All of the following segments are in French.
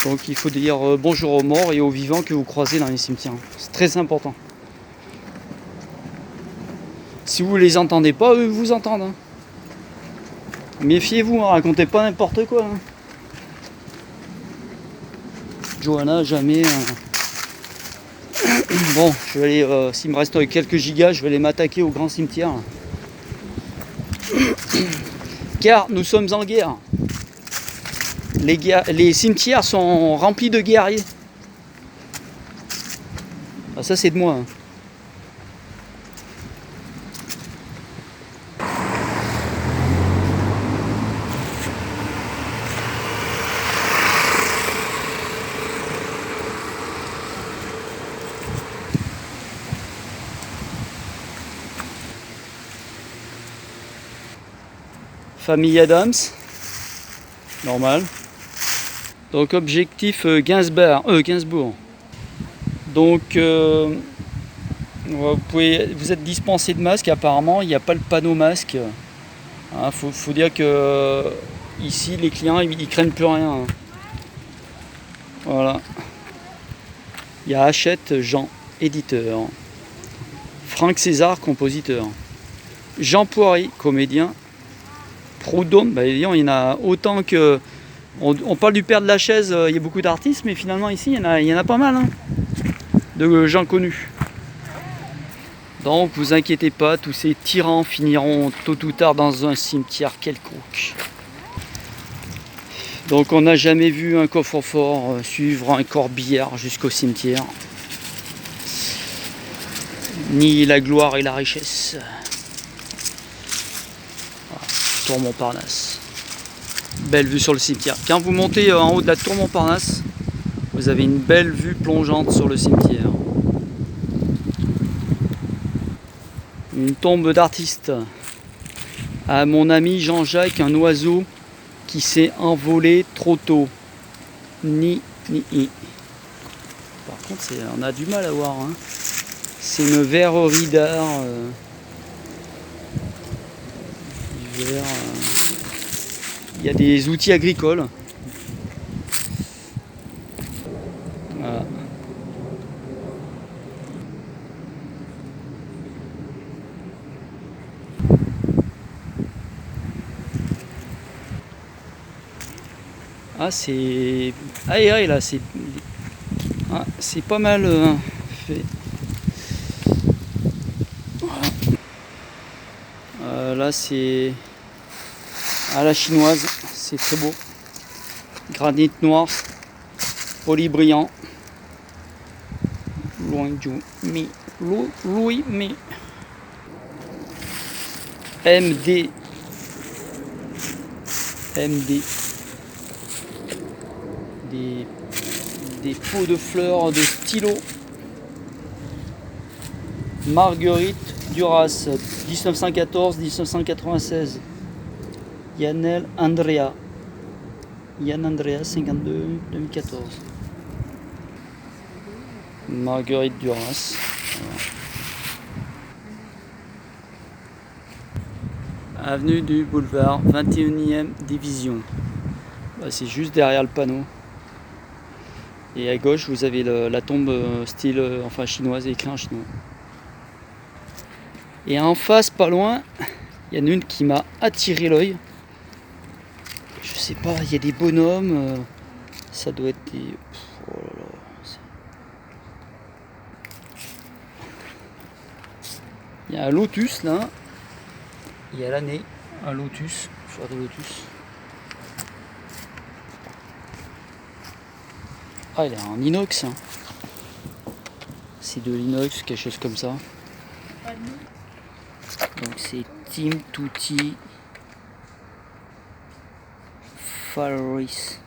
Donc il faut dire bonjour aux morts et aux vivants que vous croisez dans les cimetières. C'est très important. Si vous les entendez pas, eux vous entendent. Hein. Méfiez-vous, hein, racontez pas n'importe quoi. Hein. Johanna, jamais. Bon, je vais aller. S'il me reste quelques gigas, je vais aller m'attaquer au grand cimetière. Car nous sommes en guerre. Les cimetières sont remplis de guerriers. Ah, ça c'est de moi. Hein. Famille Adams, normal. Donc objectif Gainsbourg. Donc vous êtes dispensé de masque. Apparemment, il n'y a pas le panneau masque. Faut dire que ici les clients ils craignent plus rien. Hein. Voilà. Il y a Hachette Jean, éditeur. Franck César, compositeur. Jean Poiry, comédien. Proudhon, il y en a autant que. On parle du père de la chaise, il y a beaucoup d'artistes, mais finalement ici il y en a pas mal hein, de gens connus. Donc vous inquiétez pas, tous ces tyrans finiront tôt ou tard dans un cimetière quelconque. Donc on n'a jamais vu un coffre-fort suivre un corbillard jusqu'au cimetière. Ni la gloire et la richesse. Voilà, Tour Montparnasse. Belle vue sur le cimetière. Quand vous montez en haut de la Tour Montparnasse, vous avez une belle vue plongeante sur le cimetière. Une tombe d'artiste. À mon ami Jean-Jacques, un oiseau qui s'est envolé trop tôt. Ni. Par contre, on a du mal à voir. Hein. C'est une verrerie d'art. Il y a des outils agricoles. Voilà. Ah c'est. Ah là c'est. Ah, c'est pas mal fait. Voilà. Là c'est à la chinoise, c'est très beau. Granit noir, poli brillant. Louis Mi. MD. Des pots de fleurs, de stylos. Marguerite Duras, 1914-1996. Yann Andrea, 52-2014. Marguerite Duras. Voilà. Avenue du Boulevard, 21e division. C'est juste derrière le panneau. Et à gauche, vous avez la tombe style chinoise, écrit en chinois. Et en face, pas loin, il y en a une qui m'a attiré l'œil. Je sais pas, il y a des bonhommes. Ça doit être des. Oh là là. Il y a un lotus là. Il y a l'année, un lotus, fleur de lotus. Ah, il est en inox. Hein. C'est de l'inox, quelque chose comme ça. Donc c'est Team Tutti Faris.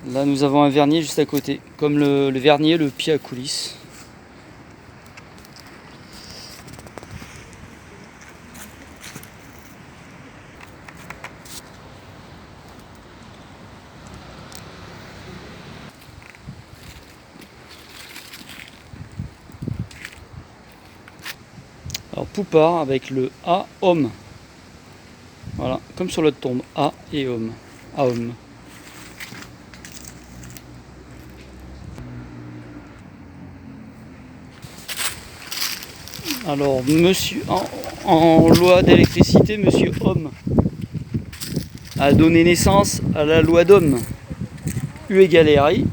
Là nous avons un vernier juste à côté. Comme le vernier, le pied à coulisses. Alors Poupard avec le A, homme. Voilà, comme sur l'autre tombe, A et homme. A, homme. Alors, monsieur, en loi d'électricité, monsieur Homme a donné naissance à la loi d'Ohm. U égale RI.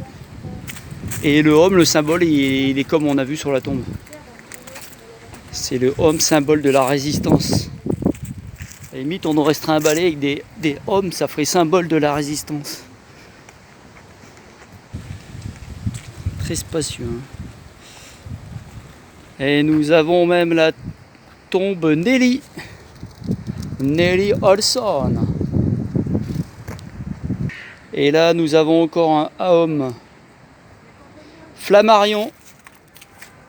Et le Homme, le symbole, il est comme on a vu sur la tombe. C'est le Homme, symbole de la résistance. À la limite, on aurait trimballé avec des hommes, ça ferait symbole de la résistance. Très spacieux. Hein. Et nous avons même la tombe Nelly. Nelly Olson. Et là, nous avons encore un homme. Flammarion.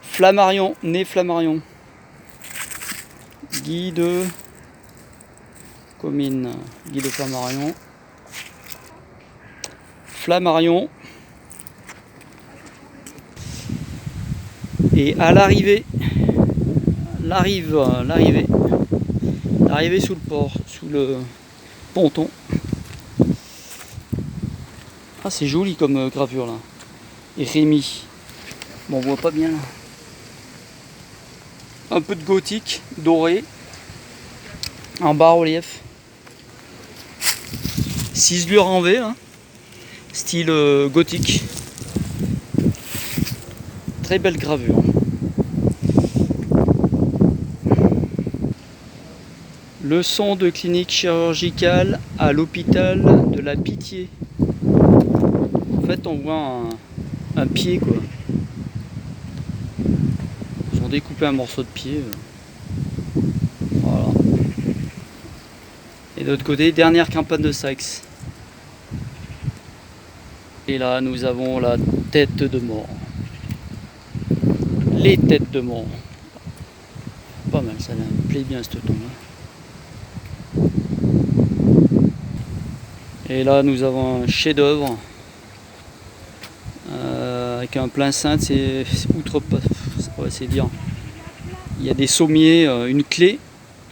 Flammarion, né Flammarion. Guy de Comines. Guy de Flammarion. Flammarion. Et à l'arrivée, l'arrivée sous le port, sous le ponton. Ah, c'est joli comme gravure là. Et Rémi. Bon, on voit pas bien là. Un peu de gothique, doré, en bas-relief. Ciselure en V, là. Style gothique. Très belle gravure. Leçon de clinique chirurgicale à l'hôpital de la Pitié. En fait, on voit un pied, quoi. Ils ont découpé un morceau de pied. Voilà. Et de l'autre côté, dernière campagne de Saxe. Et là, nous avons la tête de mort. Les têtes de mort. Pas mal, ça me plaît bien cette tombe. Et là, nous avons un chef-d'œuvre avec un plein cintre. C'est outrepassé. Ouais, c'est dire. Il y a des sommiers, une clé,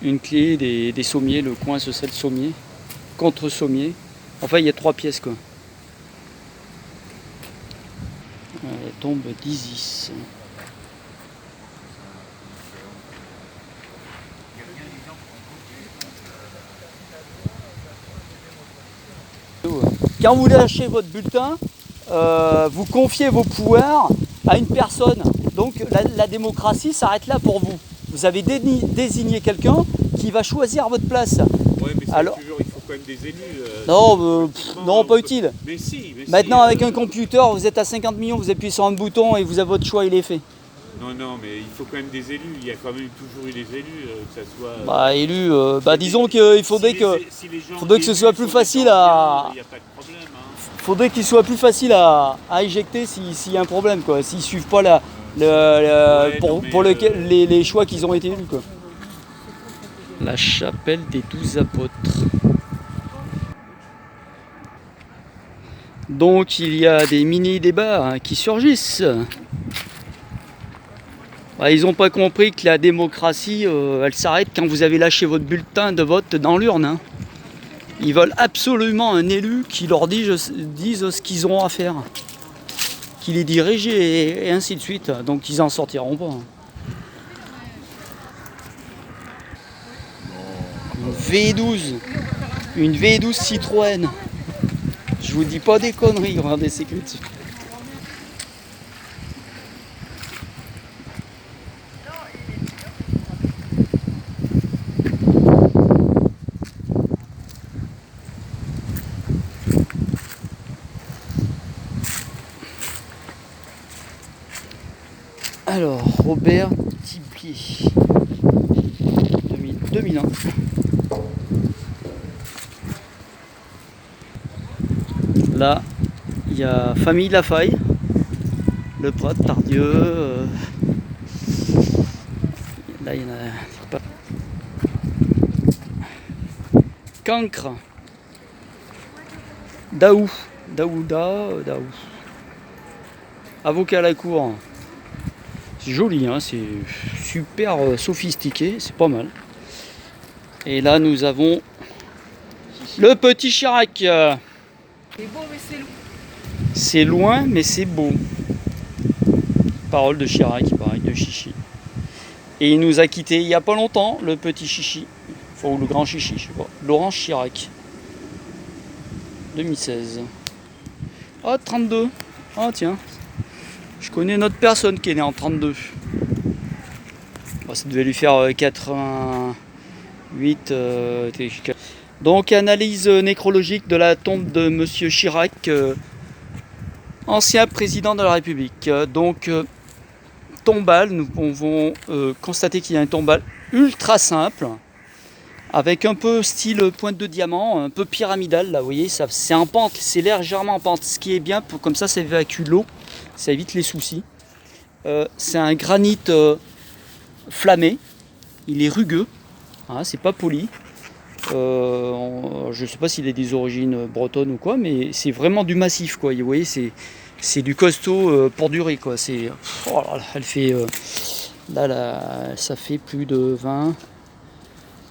des sommiers. Le coin ce serait le sommier, contre sommier. Enfin, il y a 3 pièces quoi. La tombe d'Isis. Quand vous lâchez votre bulletin, vous confiez vos pouvoirs à une personne. Donc la démocratie s'arrête là pour vous. Vous avez désigné quelqu'un qui va choisir votre place. Ouais, mais alors, toujours, il faut quand même des élus. Non, pas utile. Mais si. Maintenant, avec un computer, vous êtes à 50 millions, vous appuyez sur un bouton et vous avez votre choix, il est fait. Non, mais il faut quand même des élus. Il y a quand même toujours eu des élus, que ça soit. Bah, élus, disons qu'il faudrait que ce soit plus facile à. Il n'y a pas de problème. Hein. Faudrait qu'il soit plus facile à éjecter s'il y a un problème, quoi. S'ils suivent pas les choix qu'ils ont été élus, quoi. La chapelle des 12 apôtres. Donc il y a des mini-débats qui surgissent. Bah, ils n'ont pas compris que la démocratie, elle s'arrête quand vous avez lâché votre bulletin de vote dans l'urne. Hein. Ils veulent absolument un élu qui leur dise ce qu'ils auront à faire, qui les dirige et ainsi de suite. Donc ils n'en sortiront pas. Une V12 Citroën. Je vous dis pas des conneries, regardez ces clés dessus. Alors, Robert Tiblier, 2001. Là, il y a Famille Lafaille, le Prat, Tardieu. Là, il y en a pas. Cancre, Daou. Avocat à la cour. C'est joli, hein, c'est super sophistiqué, c'est pas mal. Et là, nous avons le petit Chirac. C'est beau, mais c'est lourd. C'est loin, mais c'est beau. Parole de Chirac, pareil, de Chichi. Et il nous a quittés il n'y a pas longtemps, le petit Chichi. Enfin, ou le grand Chichi, je sais pas. Laurent Chirac. 2016. Ah, 32. Ah, tiens. Je connais une autre personne qui est née en 32. Bon, ça devait lui faire 88. Donc, analyse nécrologique de la tombe de Monsieur Chirac, ancien président de la République. Donc, tombale, nous pouvons constater qu'il y a un tombale ultra simple, avec un peu style pointe de diamant, un peu pyramidal. Là, vous voyez, c'est en pente, c'est légèrement en pente. Ce qui est bien, comme ça évacue l'eau, ça évite les soucis. C'est un granit flammé, il est rugueux, hein, c'est pas poli. Je sais pas s'il a des origines bretonnes ou quoi, mais c'est vraiment du massif, quoi. Vous voyez, c'est du costaud pour durer, quoi. C'est, oh là là, elle fait là, ça fait plus de 20.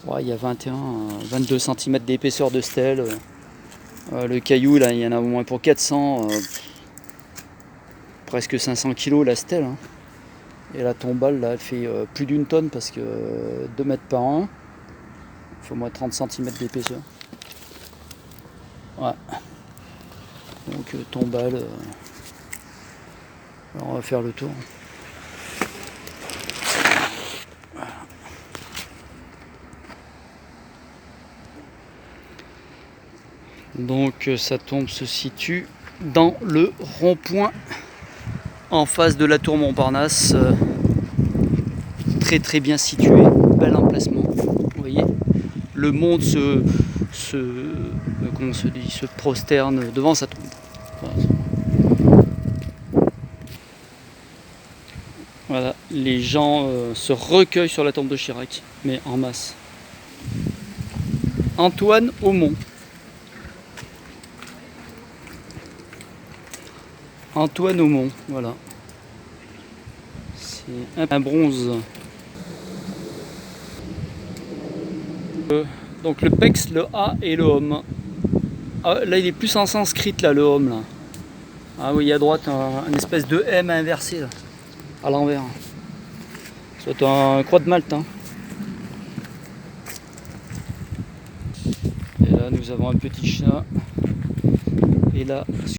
Ouais, il y a 21, 22 cm d'épaisseur de stèle. Le caillou, là, il y en a au moins pour 400, presque 500 kg la stèle. Hein. Et la tombale, là, elle fait plus d'une tonne parce que 2 mètres par an. Il faut au moins 30 cm d'épaisseur. Ouais. Donc tombale. Alors, on va faire le tour. Voilà. Donc sa tombe se situe dans le rond-point en face de la tour Montparnasse. Très très bien situé, bel emplacement. Vous voyez, le monde comment se dit, se prosterne devant sa tombe. Voilà, les gens se recueillent sur la tombe de Chirac, mais en masse. Antoine Aumont. Antoine Aumont, voilà. C'est un bronze. Donc le PEX, le A et le homme. Ah, là il est plus en sanskrit là, le homme là. Ah oui, à droite un espèce de M inversé là, à l'envers. C'est un croix de Malte. Hein. Et là nous avons un petit chat. Et là